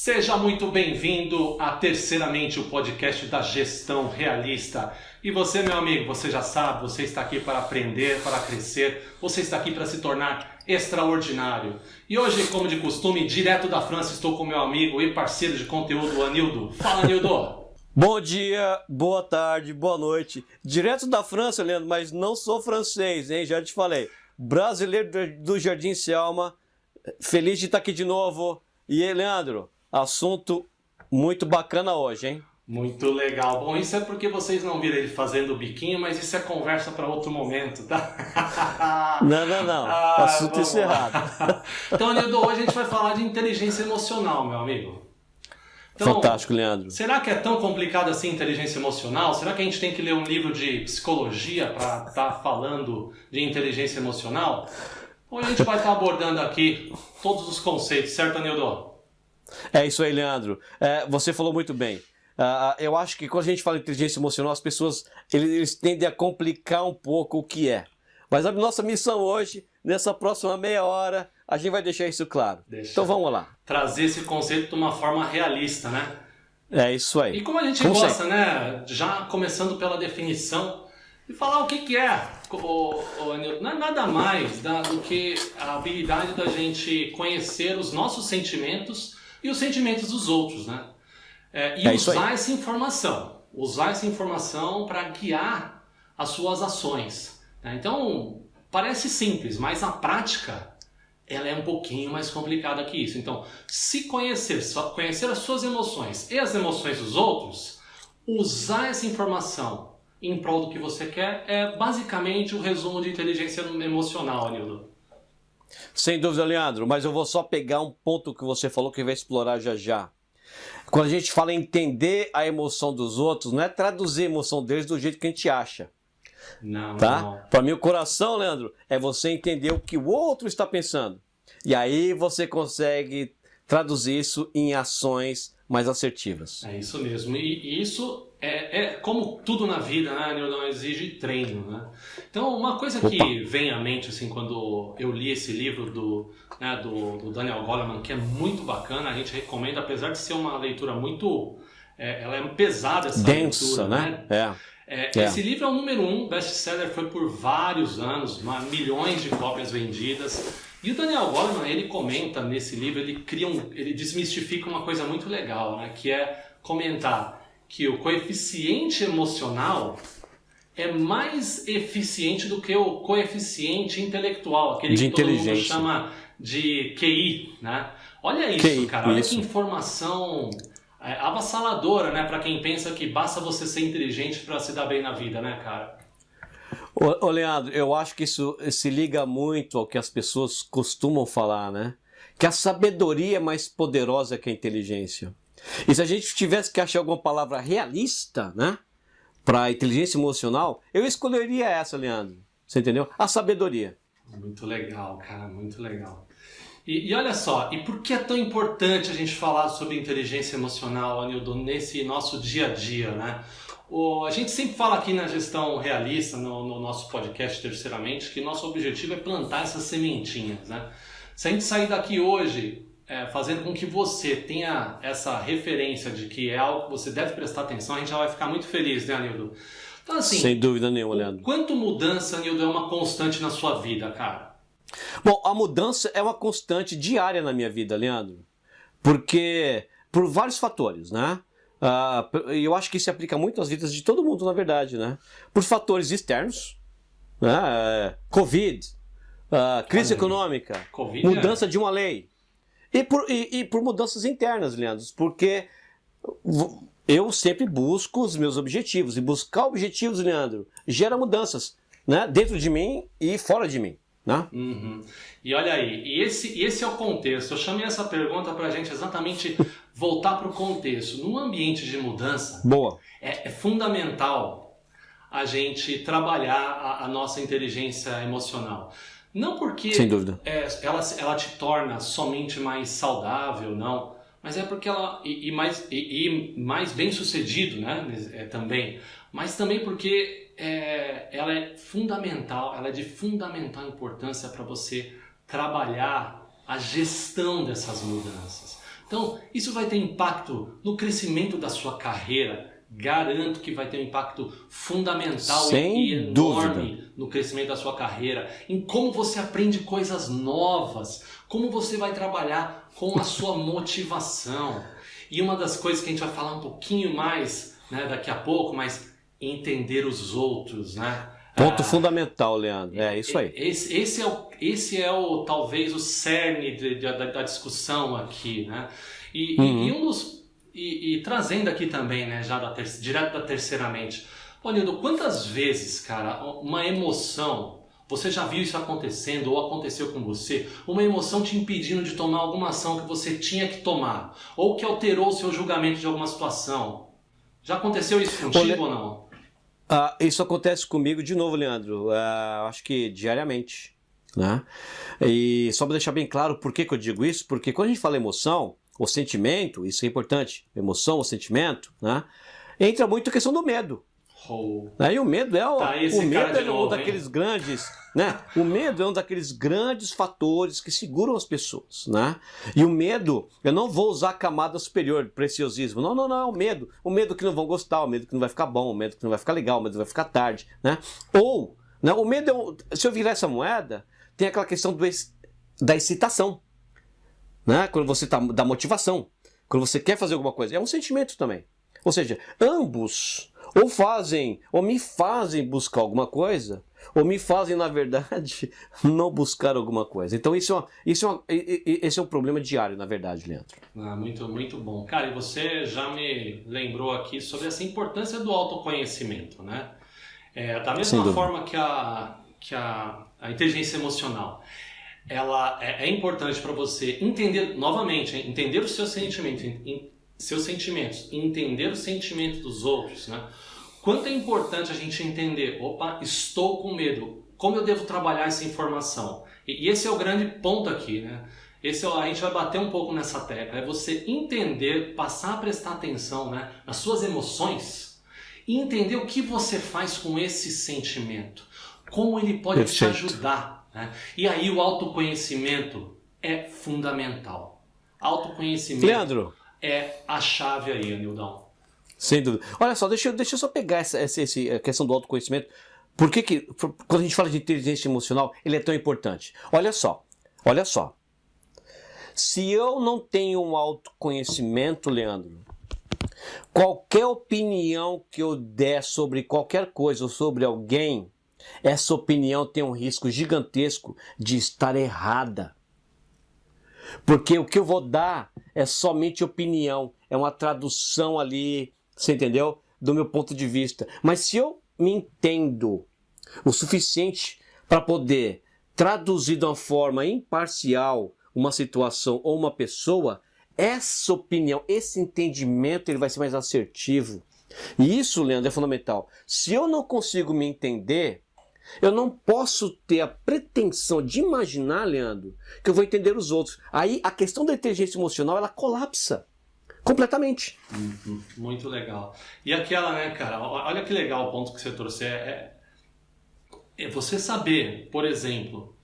Seja muito bem-vindo a Terceiramente, o podcast da gestão realista. E você, meu amigo, você já sabe, você está aqui para aprender, para crescer, você está aqui para se tornar extraordinário. E hoje, como de costume, direto da França, estou com meu amigo e parceiro de conteúdo, Anildo. Fala, Anildo! Bom dia, boa tarde, boa noite. Direto da França, Leandro, mas não sou francês, hein? Já te falei. Brasileiro do Jardim Selma, feliz de estar aqui de novo. E aí, Leandro, assunto muito bacana hoje, hein? Muito legal. Bom, isso é porque vocês não viram ele fazendo o biquinho, mas isso é conversa para outro momento, tá? Não. Assunto encerrado. Então, Anildo, hoje a gente vai falar de inteligência emocional, meu amigo. Então, fantástico, Leandro. Será que é tão complicado assim inteligência emocional? Será que a gente tem que ler um livro de psicologia para estar falando de inteligência emocional? Hoje a gente vai estar abordando aqui todos os conceitos, certo, Anildo? É isso aí, Leandro. Você falou muito bem. Eu acho que quando a gente fala de inteligência emocional, as pessoas eles tendem a complicar um pouco o que é. Mas a nossa missão hoje, nessa próxima meia hora, a gente vai deixar isso claro. Então vamos lá. Trazer esse conceito de uma forma realista, né? É isso aí. E como a gente gosta, né? Já começando pela definição, e falar o que é. Não é nada mais do que a habilidade da gente conhecer os nossos sentimentos e os sentimentos dos outros, né? Usar essa informação para guiar as suas ações. Né? Então, parece simples, mas na prática ela é um pouquinho mais complicada que isso. Então, se conhecer as suas emoções e as emoções dos outros, usar essa informação em prol do que você quer é basicamente o resumo de inteligência emocional, Anildo. Sem dúvida, Leandro, mas eu vou só pegar um ponto que você falou que vai explorar já já. Quando a gente fala em entender a emoção dos outros, não é traduzir a emoção deles do jeito que a gente acha. Não. Para mim, o coração, Leandro, é você entender o que o outro está pensando. E aí você consegue traduzir isso em ações mais assertivas. É isso mesmo. E isso é como tudo na vida, né, Nilton? Exige treino, né? Então, uma coisa que vem à mente, assim, quando eu li esse livro do Daniel Goleman, que é muito bacana, a gente recomenda, apesar de ser uma leitura muito... ela é pesada, essa densa, leitura, né? Esse livro é o número 1 best-seller, foi por vários anos, milhões de cópias vendidas. E o Daniel Goleman, ele comenta nesse livro, ele desmistifica uma coisa muito legal, né? Que é comentar que o coeficiente emocional é mais eficiente do que o coeficiente intelectual, aquele que todo mundo chama de QI, né? Olha isso, QI, cara, olha que informação avassaladora, né? Para quem pensa que basta você ser inteligente para se dar bem na vida, né, cara? Ô Leandro, eu acho que isso se liga muito ao que as pessoas costumam falar, né? Que a sabedoria é mais poderosa que a inteligência. E se a gente tivesse que achar alguma palavra realista, né? Para inteligência emocional, eu escolheria essa, Leandro. Você entendeu? A sabedoria. Muito legal, cara, muito legal. E olha só, e por que é tão importante a gente falar sobre inteligência emocional, Anildo, nesse nosso dia a dia, né? A gente sempre fala aqui na gestão realista, no nosso podcast Terceiramente, que nosso objetivo é plantar essas sementinhas, né? Se a gente sair daqui hoje fazendo com que você tenha essa referência de que é algo que você deve prestar atenção, a gente já vai ficar muito feliz, né, Anildo? Então, assim, sem dúvida nenhuma, Leandro. Quanto mudança, Anildo, é uma constante na sua vida, cara? Bom, a mudança é uma constante diária na minha vida, Leandro. Porque, por vários fatores, né? Eu acho que isso se aplica muito às vidas de todo mundo, na verdade, né? Por fatores externos, né? Covid, crise econômica, COVID, mudança de uma lei. E por mudanças internas, Leandro, porque eu sempre busco os meus objetivos. E buscar objetivos, Leandro, gera mudanças, né? Dentro de mim e fora de mim. Né? Uhum. E olha aí, esse é o contexto. Eu chamei essa pergunta para a gente exatamente voltar para o contexto. Num ambiente de mudança, é fundamental a gente trabalhar a nossa inteligência emocional. Não porque sem dúvida. Ela te torna somente mais saudável, não. Mas é porque ela mais bem sucedido, né? Também. Mas também porque ela é fundamental, ela é de fundamental importância para você trabalhar a gestão dessas mudanças. Então, isso vai ter impacto no crescimento da sua carreira. Garanto que vai ter um impacto fundamental e enorme no crescimento da sua carreira, em como você aprende coisas novas, como você vai trabalhar com a sua motivação. E uma das coisas que a gente vai falar um pouquinho mais, né, daqui a pouco, mas entender os outros, né? Ponto fundamental, Leandro. É isso aí. Esse é talvez o cerne da discussão aqui, né? E trazendo aqui também, né, já direto da terceiramente. Ô, Nildo, quantas vezes, cara, uma emoção, você já viu isso acontecendo ou aconteceu com você, uma emoção te impedindo de tomar alguma ação que você tinha que tomar, ou que alterou o seu julgamento de alguma situação? Já aconteceu isso contigo ou não? Isso acontece comigo de novo, Leandro, acho que diariamente, né? E só para deixar bem claro por que eu digo isso, porque quando a gente fala emoção, o sentimento, isso é importante, emoção, o sentimento, né? Entra muito a questão do medo. E o medo é um daqueles grandes, né? O medo é um daqueles grandes fatores que seguram as pessoas, né? E o medo, eu não vou usar a camada superior, preciosismo. Não, é o medo. O medo que não vão gostar, o medo que não vai ficar bom, o medo que não vai ficar legal, o medo que vai ficar tarde, né? Ou, né, o medo se eu virar essa moeda, tem aquela questão da excitação. Né? Quando você está da motivação, quando você quer fazer alguma coisa, é um sentimento também. Ou seja, ambos ou me fazem buscar alguma coisa, ou me fazem, na verdade, não buscar alguma coisa. Então esse é um problema diário, na verdade, Leandro. Muito, muito bom. Cara, e você já me lembrou aqui sobre essa importância do autoconhecimento, né? Da mesma forma que a inteligência emocional, ela é importante para você entender, novamente, entender os seus sentimentos, entender os sentimentos dos outros, né? Quanto é importante a gente entender, estou com medo, como eu devo trabalhar essa informação? E esse é o grande ponto aqui, né? A gente vai bater um pouco nessa tecla, é você entender, passar a prestar atenção, né, nas suas emoções e entender o que você faz com esse sentimento, como ele pode te ajudar. Né? E aí o autoconhecimento é fundamental. Autoconhecimento, Leandro, é a chave aí, Nildão. Sem dúvida. Olha só, deixa eu só pegar essa questão do autoconhecimento. Por que quando a gente fala de inteligência emocional, ele é tão importante? Olha só. Se eu não tenho um autoconhecimento, Leandro, qualquer opinião que eu der sobre qualquer coisa ou sobre alguém, essa opinião tem um risco gigantesco de estar errada. Porque o que eu vou dar é somente opinião, é uma tradução ali, você entendeu? Do meu ponto de vista. Mas se eu me entendo o suficiente para poder traduzir de uma forma imparcial uma situação ou uma pessoa, essa opinião, esse entendimento, ele vai ser mais assertivo. E isso, Leandro, é fundamental. Se eu não consigo me entender, eu não posso ter a pretensão de imaginar, Leandro, que eu vou entender os outros. Aí a questão da inteligência emocional, ela colapsa completamente. Muito legal. E aquela, né, cara, olha que legal o ponto que você trouxe. É você saber, por exemplo,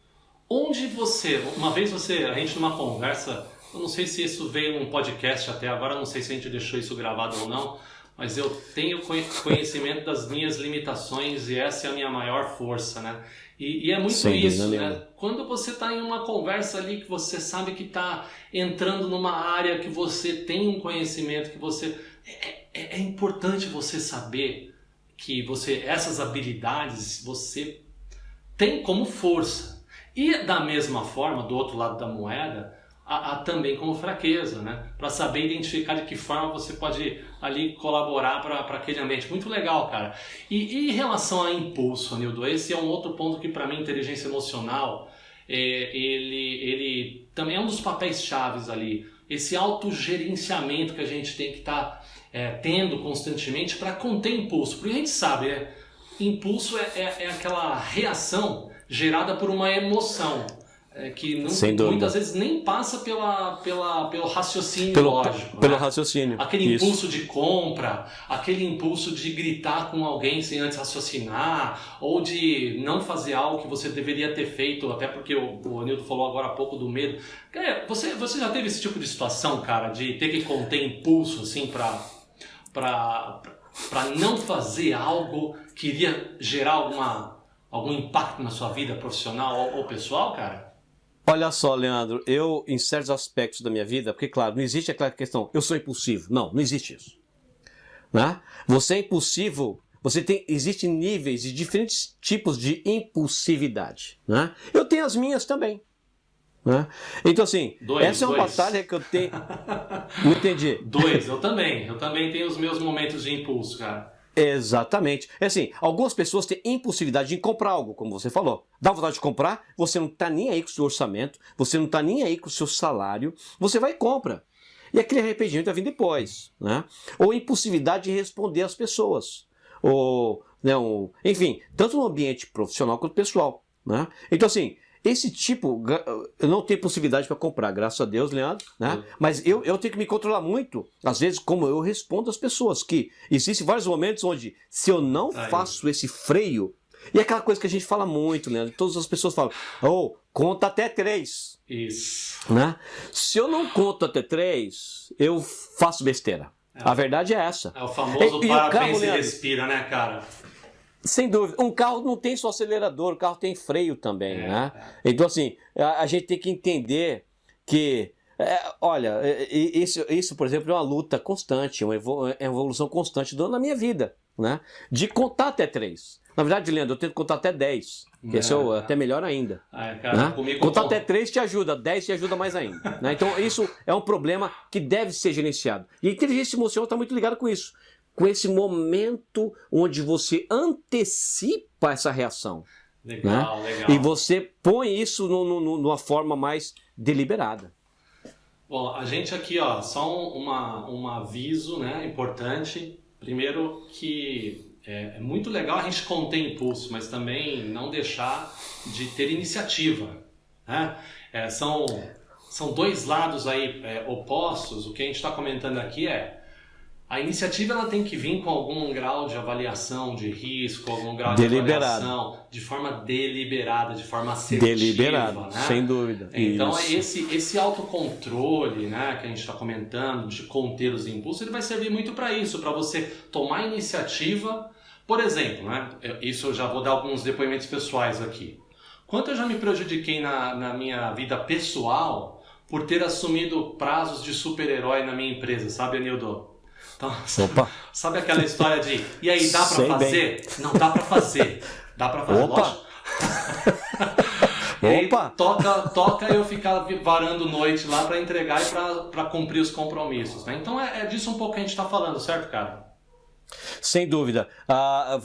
onde a gente numa conversa, eu não sei se isso veio num podcast até agora, não sei se a gente deixou isso gravado ou não, mas eu tenho conhecimento das minhas limitações e essa é a minha maior força, né? E é muito isso, né? Quando você está em uma conversa ali que você sabe que está entrando numa área que você tem um conhecimento, que você... É importante você saber que essas habilidades você tem como força. E da mesma forma, do outro lado da moeda, também como fraqueza, né? Para saber identificar de que forma você pode ali colaborar para aquele ambiente. Muito legal, cara. E em relação a impulso, Nildo, esse é um outro ponto que para mim, inteligência emocional, ele também é um dos papéis chaves ali. Esse autogerenciamento que a gente tem que estar tendo constantemente para conter impulso. Porque a gente sabe, impulso é aquela reação gerada por uma emoção. que não, muitas vezes nem passa pelo raciocínio lógico. Pelo raciocínio. Aquele impulso de compra, aquele impulso de gritar com alguém sem antes raciocinar, ou de não fazer algo que você deveria ter feito, até porque o Anildo falou agora há pouco do medo. Você já teve esse tipo de situação, cara, de ter que conter impulso assim para não fazer algo que iria gerar algum impacto na sua vida profissional ou pessoal, cara? Olha só, Leandro, eu, em certos aspectos da minha vida, porque, claro, não existe aquela questão, eu sou impulsivo. Não existe isso. Né? Você é impulsivo, existem níveis de diferentes tipos de impulsividade. Né? Eu tenho as minhas também. Né? Então, assim, essa é uma batalha que eu tenho... Não entendi. Eu também tenho os meus momentos de impulso, cara. Exatamente. É assim, algumas pessoas têm impulsividade de comprar algo, como você falou. Dá vontade de comprar, você não está nem aí com o seu orçamento, você não está nem aí com o seu salário, você vai e compra. E aquele arrependimento vai vir depois. Né? Ou impulsividade de responder às pessoas. Ou, enfim, tanto no ambiente profissional quanto pessoal. Né? Então, assim, esse tipo, eu não tenho possibilidade para comprar, graças a Deus, Leandro, né? Mas eu tenho que me controlar muito, às vezes, como eu respondo às pessoas, que existem vários momentos onde, se eu não faço esse freio, e é aquela coisa que a gente fala muito, Leandro, todas as pessoas falam, conta até 3. Isso. Né? Se eu não conto até 3, eu faço besteira. A verdade é essa. É o famoso parabéns e respira, né, cara? Sem dúvida. Um carro não tem só acelerador, o carro tem freio também, né? Então, assim, a gente tem que entender que, olha, isso, por exemplo, é uma luta constante, uma evolução constante na minha vida, né? De contar até 3. Na verdade, Leandro, eu tento contar até 10, que esse é até melhor ainda. Cara, né? Contar até 3 te ajuda, 10 te ajuda mais ainda. Né? Então, isso é um problema que deve ser gerenciado. E a inteligência emocional está muito ligada com isso. Com esse momento onde você antecipa essa reação. Legal, né? legal. E você põe isso numa forma mais deliberada. Bom, a gente aqui, só um aviso, né, importante. Primeiro que é muito legal a gente conter impulso, mas também não deixar de ter iniciativa. Né? São dois lados aí opostos. O que a gente está comentando aqui a iniciativa ela tem que vir com algum grau de avaliação de risco, algum grau de avaliação de forma deliberada, de forma assertiva. Deliberada, né? sem dúvida. Então esse autocontrole, né, que a gente está comentando, de conter os impulsos, ele vai servir muito para isso, para você tomar iniciativa. Por exemplo, né, isso eu já vou dar alguns depoimentos pessoais aqui. Quanto eu já me prejudiquei na minha vida pessoal por ter assumido prazos de super-herói na minha empresa, sabe, Anildo? Então, sabe aquela história de, e aí, dá pra fazer? Bem. Não, dá pra fazer. Dá pra fazer, lógico. Opa! Toca eu ficar varando noite lá pra entregar e pra cumprir os compromissos. Né? Então é disso um pouco que a gente tá falando, certo, cara? Sem dúvida.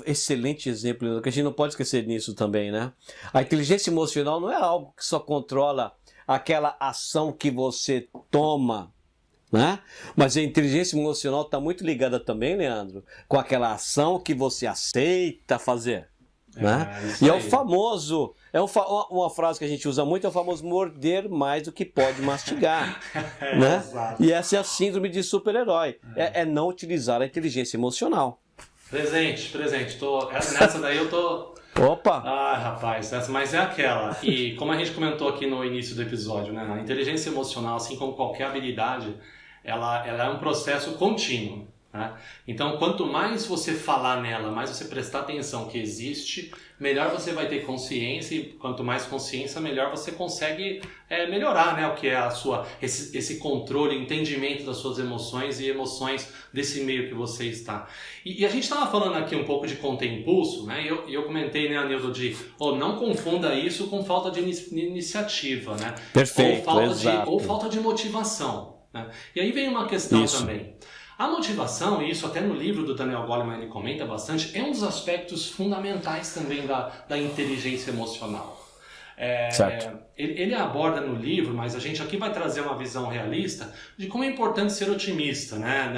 Excelente exemplo, que a gente não pode esquecer nisso também, né? A inteligência emocional não é algo que só controla aquela ação que você toma, né? Mas a inteligência emocional está muito ligada também, Leandro, com aquela ação que você aceita fazer. Né? E é o famoso, uma frase que a gente usa muito, é o famoso morder mais do que pode mastigar. Né? E essa é a síndrome de super-herói, é não utilizar a inteligência emocional. Presente, nessa daí eu tô... Opa! Ah, rapaz, mas é aquela. E como a gente comentou aqui no início do episódio, né? A inteligência emocional, assim como qualquer habilidade, ela é um processo contínuo. Né? Então, quanto mais você falar nela, mais você prestar atenção que existe, melhor você vai ter consciência, e quanto mais consciência, melhor você consegue melhorar, né? O que é esse controle, entendimento das suas emoções e emoções desse meio que você está. E a gente estava falando aqui um pouco de conter impulso, né? E eu comentei, né, Anildo, de não confunda isso com falta de iniciativa, né? Perfeito, ou falta de motivação. Né? E aí vem uma questão também. A motivação, e isso até no livro do Daniel Goleman ele comenta bastante, é um dos aspectos fundamentais também da inteligência emocional. Ele aborda no livro, mas a gente aqui vai trazer uma visão realista de como é importante ser otimista, né?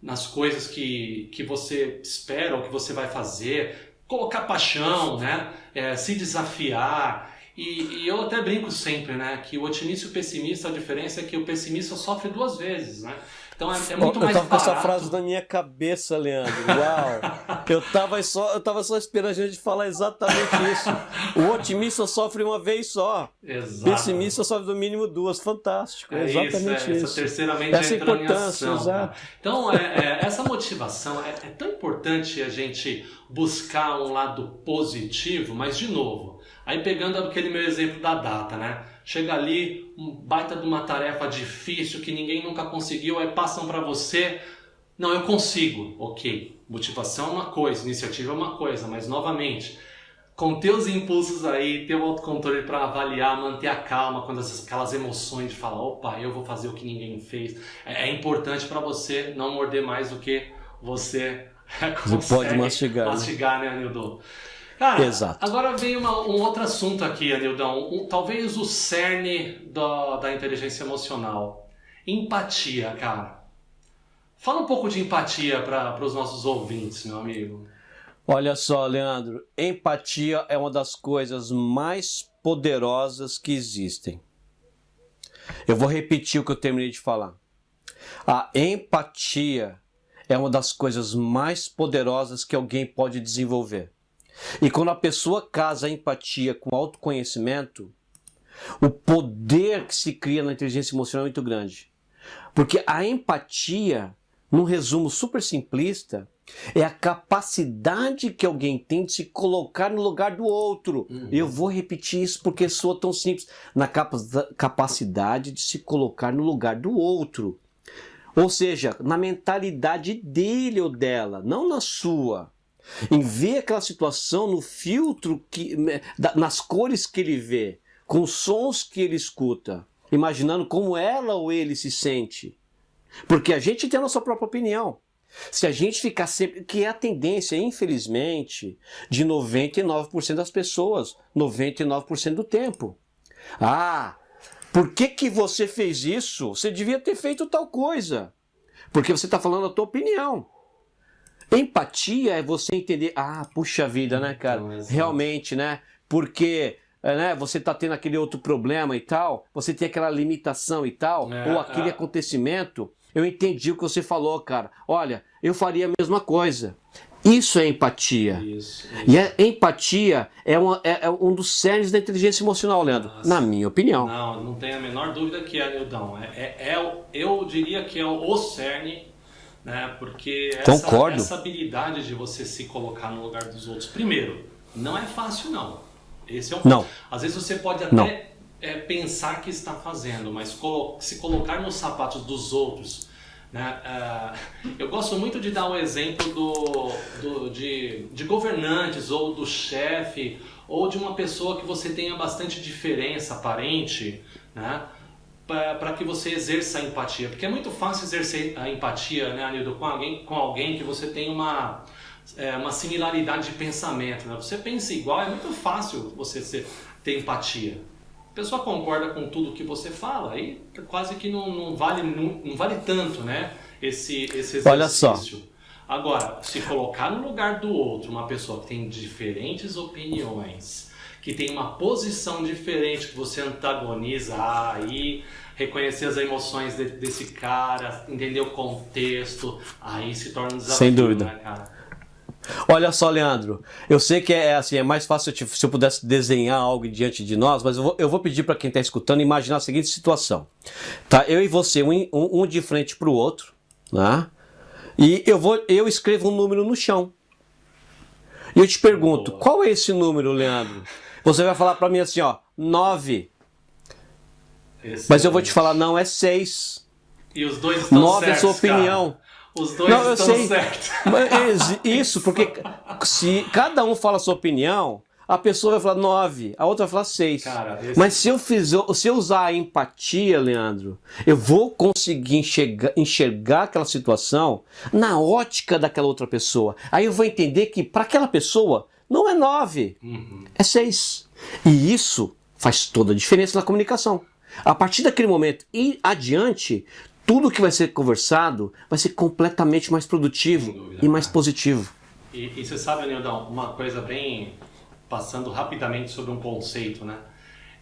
Nas coisas que você espera ou que você vai fazer, colocar paixão, né? Se desafiar. E eu até brinco sempre, né? Que o otimista e o pessimista, a diferença é que o pessimista sofre 2 vezes, né? Então é muito mais barato. Eu tava com essa frase na minha cabeça, Leandro. Uau! Eu tava só esperando a gente falar exatamente isso. O otimista sofre uma vez só. Exato. O pessimista sofre no mínimo 2. Fantástico. É exatamente isso. Essa terceiramente essa entrando importância, em ação. exato. Então, essa motivação é tão importante a gente buscar um lado positivo, mas de novo, aí pegando aquele meu exemplo da data, né? Chega ali, um baita de uma tarefa difícil que ninguém nunca conseguiu, aí passam para você, não, eu consigo, ok. Motivação é uma coisa, iniciativa é uma coisa, mas novamente, conter os impulsos aí, ter o autocontrole para avaliar, manter a calma quando aquelas emoções de falar, opa, eu vou fazer o que ninguém fez, é importante para você não morder mais do que você pode mastigar, né, Anildo? Cara, exato. Agora vem um outro assunto aqui, Anildão. Talvez o cerne da inteligência emocional. Empatia, cara. Fala um pouco de empatia para os nossos ouvintes, meu amigo. Olha só, Leandro. Empatia é uma das coisas mais poderosas que existem. Eu vou repetir o que eu terminei de falar. A empatia é uma das coisas mais poderosas que alguém pode desenvolver. E quando a pessoa casa a empatia com autoconhecimento, o poder que se cria na inteligência emocional é muito grande. Porque a empatia, num resumo super simplista, é a capacidade que alguém tem de se colocar no lugar do outro. Eu vou repetir isso porque soa tão simples. Na capacidade de se colocar no lugar do outro. Ou seja, na mentalidade dele ou dela, não na sua. Em ver aquela situação no filtro, nas cores que ele vê, com os sons que ele escuta, imaginando como ela ou ele se sente. Porque a gente tem a nossa própria opinião. Se a gente ficar sempre... Que é a tendência, infelizmente, de 99% das pessoas, 99% do tempo. Ah, por que você fez isso? Você devia ter feito tal coisa. Porque você está falando a tua opinião. Empatia é você entender, puxa vida, né, cara? Realmente, né? Porque você tá tendo aquele outro problema e tal, você tem aquela limitação e tal, ou aquele acontecimento. Eu entendi o que você falou, cara. Olha, eu faria a mesma coisa. Isso é empatia. Isso. E a empatia é um dos cernes da inteligência emocional, Leandro, na minha opinião. Não tenho a menor dúvida que é, Nildão. Eu diria que é o cerne. Né? Porque essa habilidade de você se colocar no lugar dos outros, primeiro, não é fácil não. Esse é o não. Às vezes você pode até pensar que está fazendo, mas se colocar nos sapatos dos outros, né? Eu gosto muito de dar o exemplo de governantes ou do chefe ou de uma pessoa que você tenha bastante diferença aparente, né? Para que você exerça a empatia. Porque é muito fácil exercer a empatia, né, Anildo, com alguém que você tem uma similaridade de pensamento. Né? Você pensa igual, é muito fácil você ter empatia. A pessoa concorda com tudo que você fala, aí quase que não vale tanto, né, esse exercício. Olha só. Agora, se colocar no lugar do outro, uma pessoa que tem diferentes opiniões, que tem uma posição diferente, que você antagoniza, aí reconhecer as emoções desse cara, entender o contexto, aí se torna um desafio. Sem dúvida. Né, cara? Olha só, Leandro, eu sei que é mais fácil se eu pudesse desenhar algo diante de nós, mas eu vou pedir para quem está escutando imaginar a seguinte situação. Tá? Eu e você, um de frente para o outro, né? E eu escrevo um número no chão. E eu te pergunto, qual é esse número, Leandro? Você vai falar para mim assim, 9. Excelente. Mas eu vou te falar, não, é 6. E os dois estão 9 certos, é sua opinião. Cara. Os dois estão certos. Isso, porque se cada um fala a sua opinião, a pessoa vai falar 9, a outra vai falar 6. Cara, mas se eu usar a empatia, Leandro, eu vou conseguir enxergar aquela situação na ótica daquela outra pessoa. Aí eu vou entender que para aquela pessoa não é 9, é 6. E isso faz toda a diferença na comunicação. A partir daquele momento e adiante, tudo que vai ser conversado vai ser completamente mais produtivo dúvida, e mais positivo. E você sabe, Nildão, uma coisa bem... Passando rapidamente sobre um conceito, né?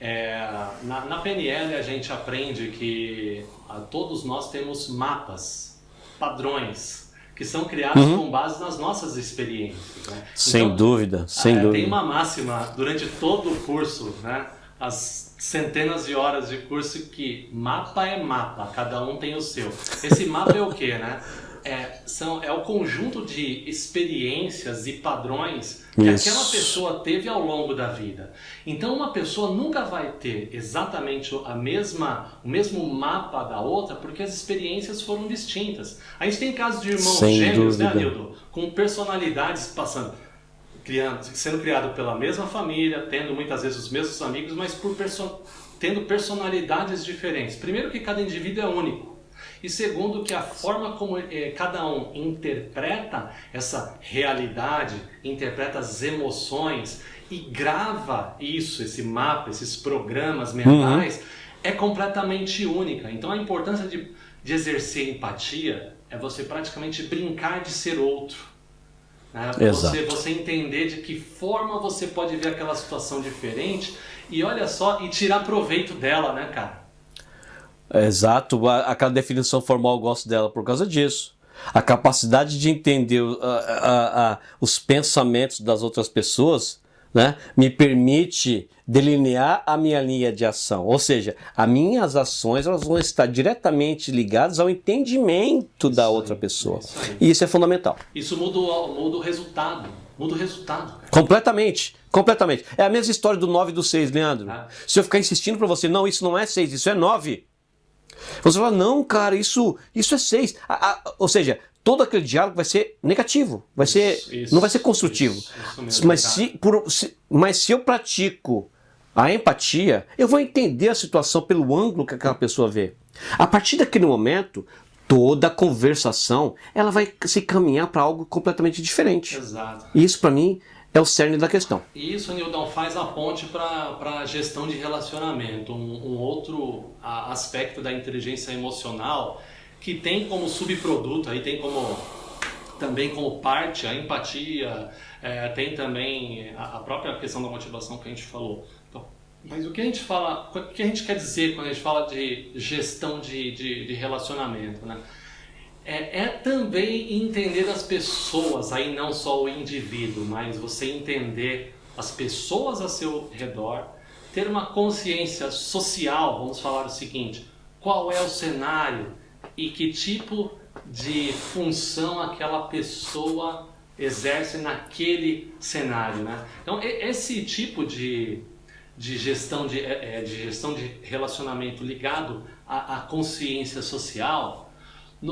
Na PNL a gente aprende que todos nós temos mapas, padrões, que são criados com base nas nossas experiências. Né? Sem então, dúvida, sem dúvida. Tem uma máxima durante todo o curso, né? As centenas de horas de curso, que mapa é mapa, cada um tem o seu. Esse mapa é o quê, né? É o conjunto de experiências e padrões que aquela pessoa teve ao longo da vida. Então uma pessoa nunca vai ter exatamente o mesmo mapa da outra, porque as experiências foram distintas. A gente tem casos de irmãos gêmeos, né, Nildo? Com personalidades sendo criado pela mesma família, tendo muitas vezes os mesmos amigos, mas tendo personalidades diferentes. Primeiro, que cada indivíduo é único. E segundo, que a forma como cada um interpreta essa realidade, interpreta as emoções e grava esse mapa, esses programas mentais, é completamente única. Então a importância de exercer empatia é você praticamente brincar de ser outro. Né? Você entender de que forma você pode ver aquela situação diferente e olha só, e tirar proveito dela, né, cara? Exato, aquela definição formal eu gosto dela por causa disso. A capacidade de entender os pensamentos das outras pessoas, né, me permite delinear a minha linha de ação. Ou seja, as minhas ações elas vão estar diretamente ligadas ao entendimento da outra pessoa. E isso é fundamental. Isso muda o resultado. Muda o resultado. Cara. Completamente. É a mesma história do 9 e do 6, Leandro. Se eu ficar insistindo para você, não, isso não é 6, isso é 9. Você fala, não, cara, isso é 6. Ou seja, todo aquele diálogo vai ser negativo, não vai ser construtivo. Isso mesmo, mas se eu pratico a empatia, eu vou entender a situação pelo ângulo que aquela pessoa vê. A partir daquele momento, toda a conversação ela vai se caminhar para algo completamente diferente. Exato. E isso, para mim, é o cerne da questão. E isso, Nildão, faz a ponte para a gestão de relacionamento, um outro aspecto da inteligência emocional que tem como subproduto, aí tem também como parte a empatia, tem também a própria questão da motivação que a gente falou. Então, mas o que a gente quer dizer quando a gente fala de gestão de relacionamento, né? É também entender as pessoas, aí não só o indivíduo, mas você entender as pessoas a seu redor, ter uma consciência social, vamos falar o seguinte, qual é o cenário e que tipo de função aquela pessoa exerce naquele cenário, né? Então esse tipo de gestão de relacionamento ligado à consciência social,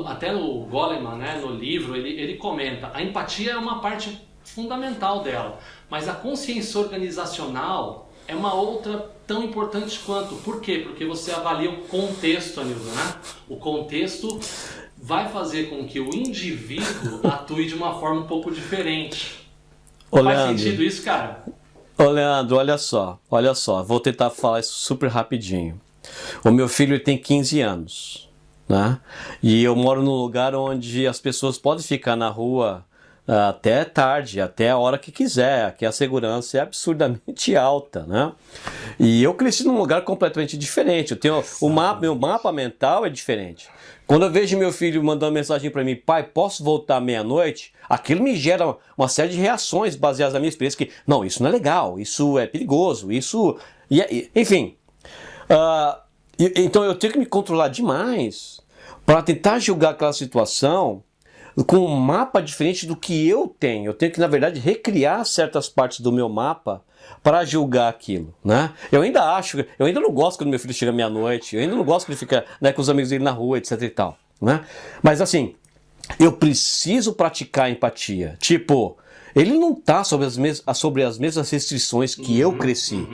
até o Goleman, né, no livro, ele comenta, a empatia é uma parte fundamental dela, mas a consciência organizacional é uma outra tão importante quanto. Por quê? Porque você avalia o contexto, Anildo, né? O contexto vai fazer com que o indivíduo atue de uma forma um pouco diferente. Faz sentido isso, cara? Ô Leandro, olha só, vou tentar falar isso super rapidinho. O meu filho tem 15 anos. Né? E eu moro num lugar onde as pessoas podem ficar na rua até tarde, até a hora que quiser, que a segurança é absurdamente alta, né? E eu cresci num lugar completamente diferente. Eu tenho meu mapa mental é diferente. Quando eu vejo meu filho mandando mensagem para mim, pai, posso voltar meia-noite? Aquilo me gera uma série de reações baseadas na minha experiência que, não, isso não é legal, isso é perigoso, enfim. Então eu tenho que me controlar demais para tentar julgar aquela situação com um mapa diferente do que eu tenho. Eu tenho que, na verdade, recriar certas partes do meu mapa para julgar aquilo, né? Eu ainda não gosto quando meu filho chega meia-noite, eu ainda não gosto quando ele fica, né, com os amigos dele na rua, etc e tal, né? Mas assim, eu preciso praticar a empatia. Tipo, ele não está sobre as mesmas restrições que eu cresci.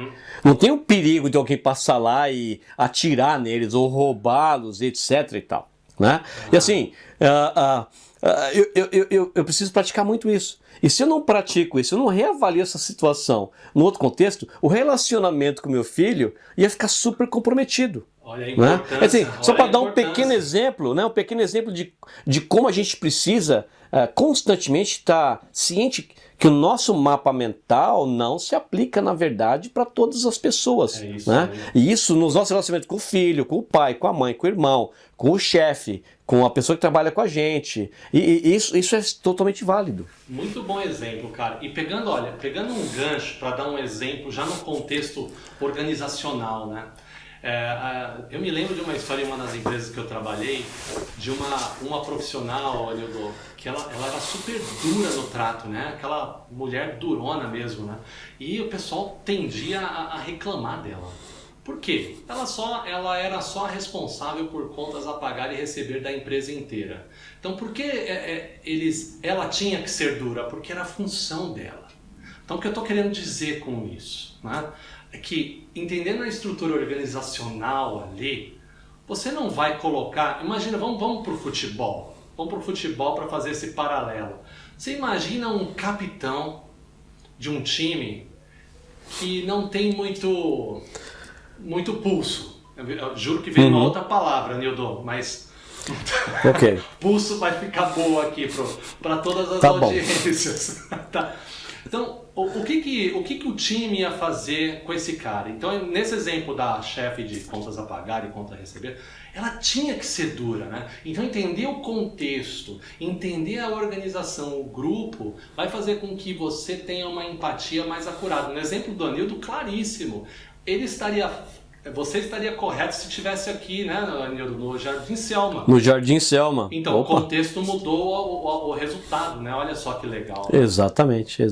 Não tem o perigo de alguém passar lá e atirar neles ou roubá-los, etc e tal, né? E assim, eu preciso praticar muito isso. E se eu não pratico isso, eu não reavalio essa situação no outro contexto, o relacionamento com meu filho ia ficar super comprometido. Olha a importância. Né? Assim, só para dar um pequeno exemplo, né? Um pequeno exemplo de como a gente precisa constantemente estar ciente que o nosso mapa mental não se aplica, na verdade, para todas as pessoas. É isso, né? E isso nos nossos relacionamentos com o filho, com o pai, com a mãe, com o irmão, com o chefe, com a pessoa que trabalha com a gente. E isso é totalmente válido. Muito bom exemplo, cara. E pegando um gancho para dar um exemplo já no contexto organizacional, né? Eu me lembro de uma história em uma das empresas que eu trabalhei, de uma profissional, Nildo, que ela era super dura no trato, né? Aquela mulher durona mesmo, né? E o pessoal tendia a reclamar dela. Por quê? Ela era só responsável por contas a pagar e receber da empresa inteira. Então, por que ela tinha que ser dura? Porque era a função dela. Então, o que eu estou querendo dizer com isso, né? É que, entendendo a estrutura organizacional ali, você não vai colocar... Imagina, vamos para o futebol. Vamos para o futebol para fazer esse paralelo. Você imagina um capitão de um time que não tem muito pulso. Eu juro que veio uma outra palavra, Nildo, mas... Ok. Pulso vai ficar boa aqui para todas as audiências. Tá. Então, o que o time ia fazer com esse cara? Então, nesse exemplo da chefe de contas a pagar e conta a receber, ela tinha que ser dura, né? Então, entender o contexto, entender a organização, o grupo, vai fazer com que você tenha uma empatia mais acurada. No exemplo do Anildo, claríssimo. Você estaria correto se estivesse aqui, né, no Jardim Selma. No Jardim Selma. Então, o contexto mudou o resultado, né? Olha só que legal. Exatamente.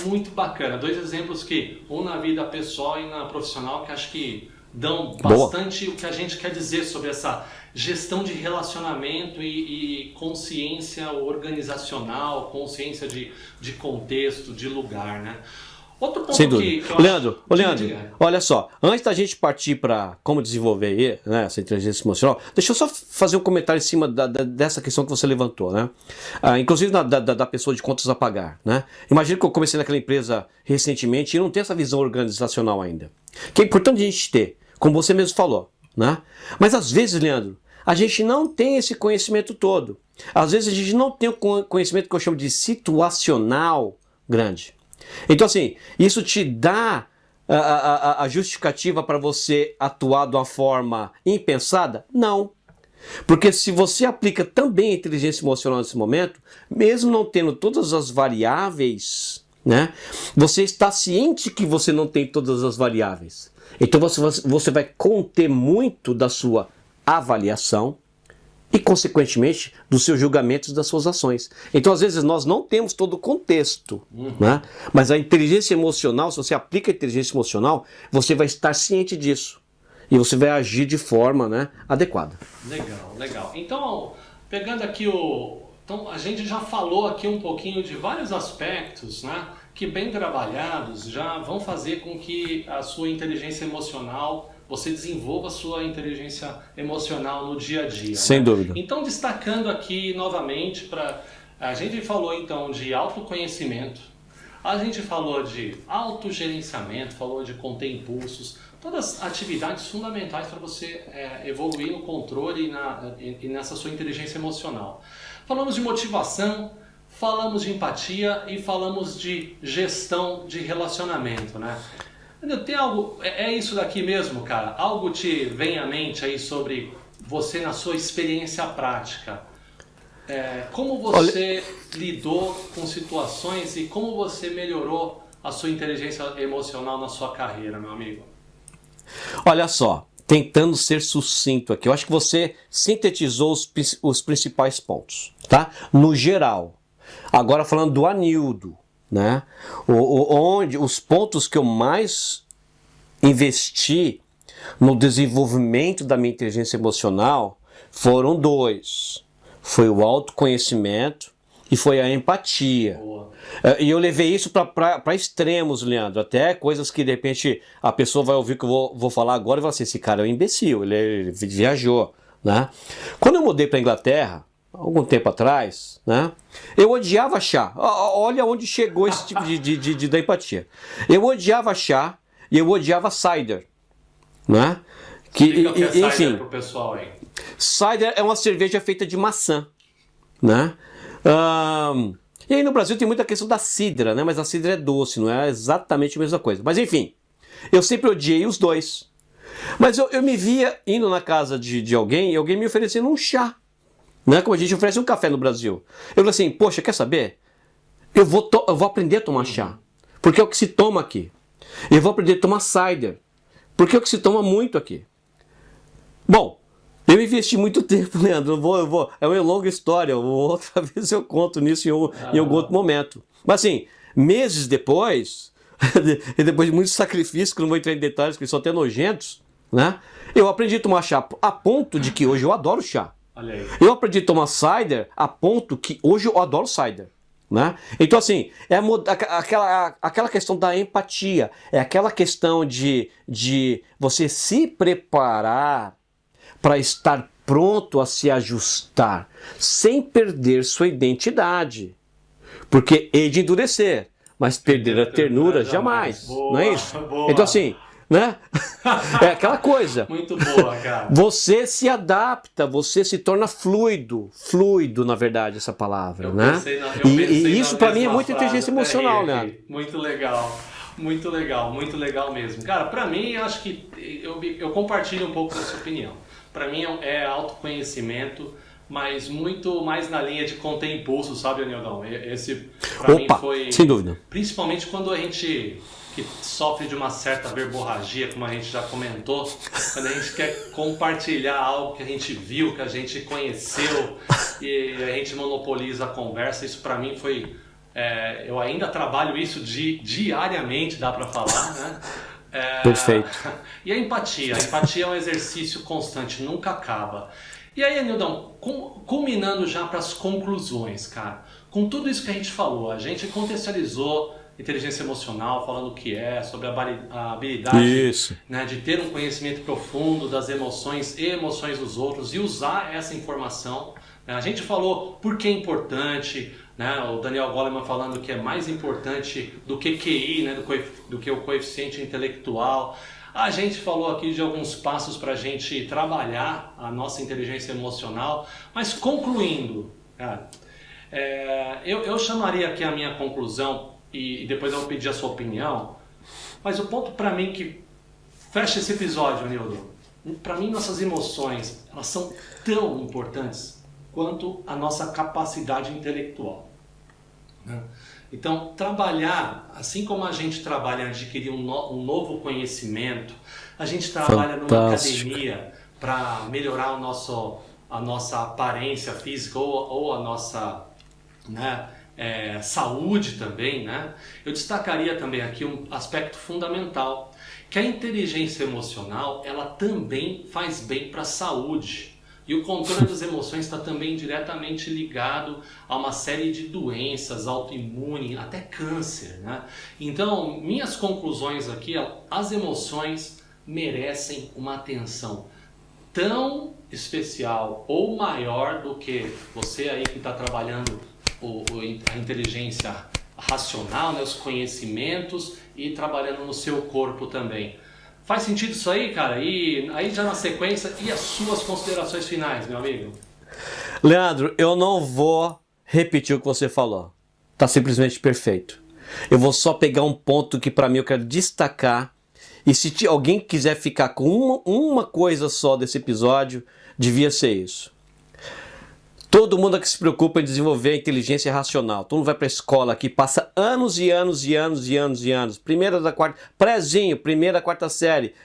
Muito bacana. 2 exemplos um na vida pessoal e na profissional, que acho que dão bastante o que a gente quer dizer sobre essa gestão de relacionamento e consciência organizacional, consciência de contexto, de lugar, né? Outro ponto sem dúvida. que eu Leandro, acho... olha só, antes da gente partir para como desenvolver, né, essa inteligência emocional, deixa eu só fazer um comentário em cima dessa questão que você levantou, né? Inclusive da pessoa de contas a pagar, né? Imagina que eu comecei naquela empresa recentemente e não tenho essa visão organizacional ainda. Que é importante a gente ter, como você mesmo falou, né? Mas às vezes, Leandro, a gente não tem esse conhecimento todo. Às vezes a gente não tem o conhecimento que eu chamo de situacional grande. Então, assim, isso te dá a justificativa para você atuar de uma forma impensada? Não. Porque se você aplica também a inteligência emocional nesse momento, mesmo não tendo todas as variáveis, né, você está ciente que você não tem todas as variáveis. Então você vai conter muito da sua avaliação e, consequentemente, dos seus julgamentos e das suas ações. Então, às vezes, nós não temos todo o contexto, né? Mas a inteligência emocional, se você aplica a inteligência emocional, você vai estar ciente disso. E você vai agir de forma, né, adequada. Legal. Então, pegando aqui Então, a gente já falou aqui um pouquinho de vários aspectos, né, que bem trabalhados já vão fazer com que a sua inteligência emocional... você desenvolva a sua inteligência emocional no dia a dia. Sem dúvida. Então, destacando aqui novamente, a gente falou então de autoconhecimento, a gente falou de autogerenciamento, falou de conter impulsos, todas atividades fundamentais para você evoluir no controle e nessa sua inteligência emocional. Falamos de motivação, falamos de empatia e falamos de gestão de relacionamento, né? Tem algo, é isso daqui mesmo, cara? Algo te vem à mente aí sobre você na sua experiência prática? Como você lidou com situações e como você melhorou a sua inteligência emocional na sua carreira, meu amigo? Olha só, tentando ser sucinto aqui, eu acho que você sintetizou os principais pontos, tá? No geral. Agora falando do Anildo, né? Onde os pontos que eu mais investi no desenvolvimento da minha inteligência emocional foram 2. Foi o autoconhecimento e foi a empatia. E eu levei isso para extremos, Leandro. Até coisas que de repente a pessoa vai ouvir que eu vou falar agora e vai assim, esse cara é um imbecil, ele viajou, né? Quando eu mudei para a Inglaterra, algum tempo atrás, né? Eu odiava chá. Olha onde chegou esse tipo da empatia. Eu odiava chá e eu odiava cider, né? Explica o que é cider pro pessoal aí. Cider é uma cerveja feita de maçã, né? E aí no Brasil tem muita questão da cidra, né? Mas a cidra é doce, não é exatamente a mesma coisa. Mas enfim, eu sempre odiei os dois. Mas eu me via indo na casa de alguém e alguém me oferecendo um chá. Né? Como a gente oferece um café no Brasil. Eu falei assim, poxa, quer saber? Eu vou aprender a tomar chá. Porque é o que se toma aqui. Eu vou aprender a tomar cider. Porque é o que se toma muito aqui. Bom, eu investi muito tempo, Leandro. É uma longa história. Outra vez eu conto nisso em algum outro momento. Mas assim, meses depois, e depois de muitos sacrifícios, que não vou entrar em detalhes, que são até nojentos, né? Eu aprendi a tomar chá a ponto de que hoje eu adoro chá. Olha aí. Eu aprendi a tomar cider a ponto que hoje eu adoro cider. Né? Então assim, é aquela questão da empatia, é aquela questão de você se preparar para estar pronto a se ajustar, sem perder sua identidade. Porque hei de endurecer, mas perder a ternura jamais. Boa, não é isso? Boa. Então assim, né? É aquela coisa. Muito boa, cara. Você se adapta, você se torna fluido, na verdade, essa palavra, né? E isso para mim é muita inteligência emocional, né? Muito legal. Muito legal mesmo. Cara, para mim, eu acho que eu compartilho um pouco da sua opinião. Para mim é autoconhecimento, mas muito mais na linha de conter impulso, sabe, Anildão? Esse para mim foi, sem dúvida. Principalmente quando a gente que sofre de uma certa verborragia, como a gente já comentou, quando a gente quer compartilhar algo que a gente viu, que a gente conheceu e a gente monopoliza a conversa. Isso para mim foi... eu ainda trabalho isso diariamente, dá para falar, né? Perfeito. E a empatia é um exercício constante, nunca acaba. E aí, Anildão, culminando já para as conclusões, cara, com tudo isso que a gente falou, a gente contextualizou inteligência emocional, falando o que é, sobre a habilidade, né, de ter um conhecimento profundo das emoções e emoções dos outros e usar essa informação. A gente falou por que é importante, né, o Daniel Goleman falando que é mais importante do que QI, né, do que o coeficiente intelectual. A gente falou aqui de alguns passos para a gente trabalhar a nossa inteligência emocional, mas concluindo, cara, eu chamaria aqui a minha conclusão e depois eu vou pedir a sua opinião, mas o ponto para mim que fecha esse episódio, Nildo, para mim nossas emoções, elas são tão importantes quanto a nossa capacidade intelectual, né? Então, trabalhar, assim como a gente trabalha em adquirir um novo conhecimento, a gente trabalha numa academia para melhorar a nossa aparência física ou a nossa, né, saúde também, né? Eu destacaria também aqui um aspecto fundamental, que a inteligência emocional, ela também faz bem para a saúde. E o controle das emoções está também diretamente ligado a uma série de doenças autoimunes, até câncer, né? Então, minhas conclusões aqui, as emoções merecem uma atenção tão especial ou maior do que você aí que está trabalhando a inteligência racional, né, os conhecimentos e trabalhando no seu corpo também. Faz sentido isso aí, cara? E aí já na sequência, e as suas considerações finais, meu amigo? Leandro, eu não vou repetir o que você falou. Tá simplesmente perfeito. Eu vou só pegar um ponto que para mim eu quero destacar. E se alguém quiser ficar com uma coisa só desse episódio, devia ser isso. Todo mundo que se preocupa em desenvolver a inteligência racional. Todo mundo vai para a escola aqui, passa anos e anos e anos e anos e anos. Primeira da quarta, prézinho, primeira, quarta série,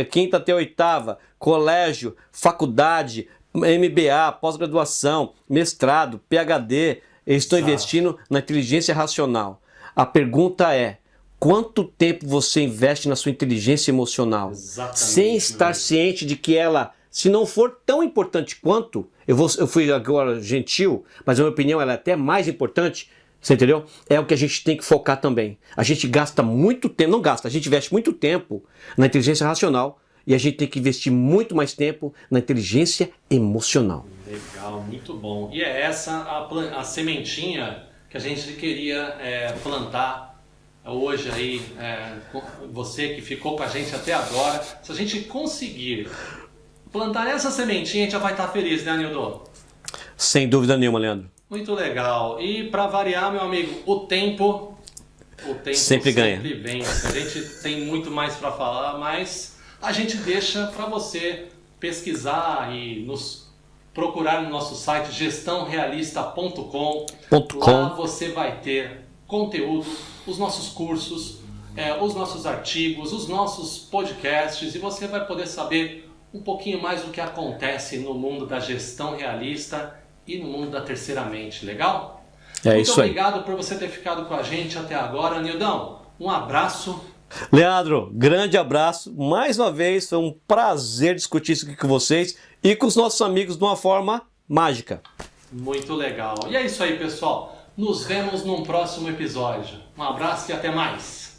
quinta até oitava, colégio, faculdade, MBA, pós-graduação, mestrado, PhD. Estou investindo na inteligência racional. A pergunta é, quanto tempo você investe na sua inteligência emocional? Exatamente, sem estar ciente de que ela, se não for tão importante quanto, eu fui agora gentil, mas a minha opinião ela é até mais importante, você entendeu? É o que a gente tem que focar também. A gente gasta muito tempo, não gasta, a gente investe muito tempo na inteligência racional e a gente tem que investir muito mais tempo na inteligência emocional. Legal, muito bom. E é essa a sementinha que a gente queria plantar hoje aí, você que ficou com a gente até agora. Se a gente conseguir plantar essa sementinha, a gente já vai estar feliz, né, Nildo? Sem dúvida nenhuma, Leandro. Muito legal. E para variar, meu amigo, o tempo sempre ganha. Sempre vence. A gente tem muito mais para falar, mas a gente deixa para você pesquisar e nos procurar no nosso site gestãorealista.com. Lá você vai ter conteúdo, os nossos cursos, os nossos artigos, os nossos podcasts, e você vai poder saber um pouquinho mais do que acontece no mundo da gestão realista e no mundo da terceira mente, legal? Muito obrigado por você ter ficado com a gente até agora, Nildão. Um abraço. Leandro, grande abraço. Mais uma vez, foi um prazer discutir isso aqui com vocês e com os nossos amigos de uma forma mágica. Muito legal. E é isso aí, pessoal. Nos vemos num próximo episódio. Um abraço e até mais.